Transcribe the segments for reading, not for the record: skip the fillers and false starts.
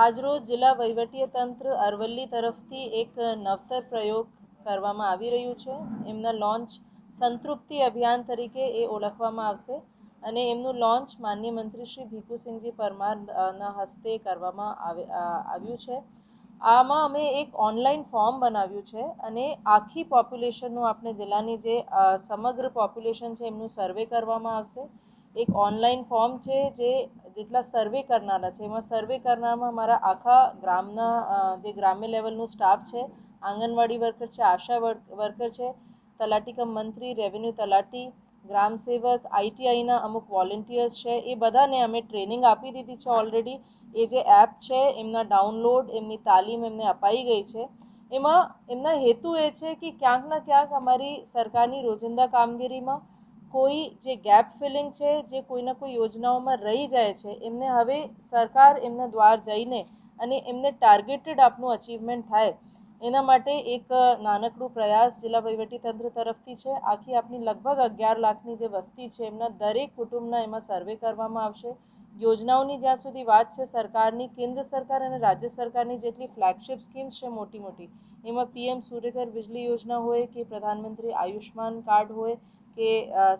આજરોજ જિલ્લા વહીવટી તંત્ર અરવલ્લી તરફથી એક નવતર પ્રયોગ કરવામાં આવી રહ્યું છે. એમના લોન્ચ સંતૃપ્તિ અભિયાન તરીકે એ ઓળખવામાં આવશે અને એમનું લોન્ચ માનનીય મંત્રી શ્રી ભીખુસિંહજી પરમારના હસ્તે કરવામાં આવ્યું છે. આમાં અમે એક ઓનલાઈન ફોર્મ બનાવ્યું છે અને આખી પોપ્યુલેશનનું આપણે જિલ્લાની જે સમગ્ર પોપ્યુલેશન છે એમનું સર્વે કરવામાં આવશે. એક ઓનલાઈન ફોર્મ છે જે જેટલા સર્વે કરનારા છે એમાં સર્વે કરનારમાં મારા આખા ગામના જે ગ્રામ્ય લેવલનું સ્ટાફ છે, આંગણવાડી વર્કર છે, આશા વર્કર છે, તલાટી કમ મંત્રી, રેવન્યુ તલાટી, ગ્રામ સેવક, આઈટીઆઈના અમુક વોલેન્ટિયર્સ છે, એ બધાને અમે ટ્રેનિંગ આપી દીધી છે ઓલરેડી. એ જે એપ છે એમના ડાઉનલોડ, એમની તાલીમ એમને અપાઈ ગઈ છે. એમાં એમના હેતુ એ છે કે ક્યાંક ને ક્યાંક અમારી સરકારની રોજિંદા કામગીરીમાં કોઈ જે ગેપ ફિલિંગ છે, જે કોઈના કોઈ યોજનાઓમાં રહી જાય છે, એમને હવે સરકાર એમના દ્વાર જઈને અને એમને ટાર્ગેટેડ આપનું અચીવમેન્ટ થાય એના માટે એક નાનકડું પ્રયાસ જિલ્લા વહીવટીતંત્ર તરફથી છે. આખી આપની લગભગ 11 લાખની જે વસ્તી છે એમના દરેક કુટુંબના એમાં સર્વે કરવામાં આવશે. યોજનાઓની જ્યાં સુધી વાત છે, સરકારની કેન્દ્ર સરકાર અને રાજ્ય સરકારની જેટલી ફ્લેગશિપ સ્કીમ્સ છે મોટી મોટી, એમાં પીએમ સૂર્યઘર વીજળી યોજના હોય કે પ્રધાનમંત્રી આયુષ્માન કાર્ડ હોય કે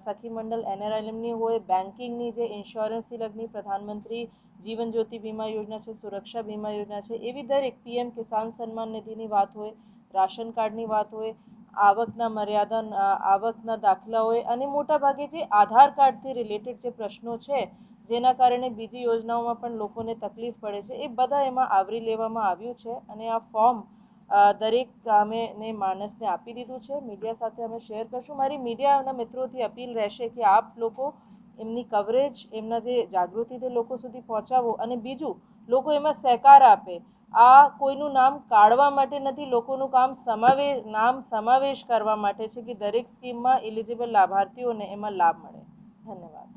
સખી મંડળ એનઆરએલએમની હોય, બેન્કિંગની જે ઇન્સ્યોરન્સથી લગની પ્રધાનમંત્રી જીવન જ્યોતિ વીમા યોજના છે, સુરક્ષા વીમા યોજના છે, એવી દરેક પીએમ કિસાન સન્માન નિધિની વાત હોય, રાશન કાર્ડની વાત હોય, આવકના મર્યાદા આવકના દાખલા હોય અને મોટાભાગે જે આધાર કાર્ડથી રિલેટેડ જે પ્રશ્નો છે જેના કારણે બીજી યોજનાઓમાં પણ લોકોને તકલીફ પડે છે, એ બધા એમાં આવરી લેવામાં આવ્યું છે અને આ ફોર્મ દરેક ગામેને માણસને આપી દીધું છે. મીડિયા સાથે અમે શેર કરશું. મારી મીડિયાના મિત્રોથી અપીલ રહેશે કે આપ લોકો એમની કવરેજ, એમના જે જાગૃતિથી લોકો સુધી પહોંચાવો અને બીજું લોકો એમાં સહકાર આપે. આ કોઈનું નામ કાઢવા માટે નથી, લોકોનું નામ સમાવેશ કરવા માટે છે કે દરેક સ્કીમમાં એલિજિબલ લાભાર્થીઓને એમાં લાભ મળે. ધન્યવાદ.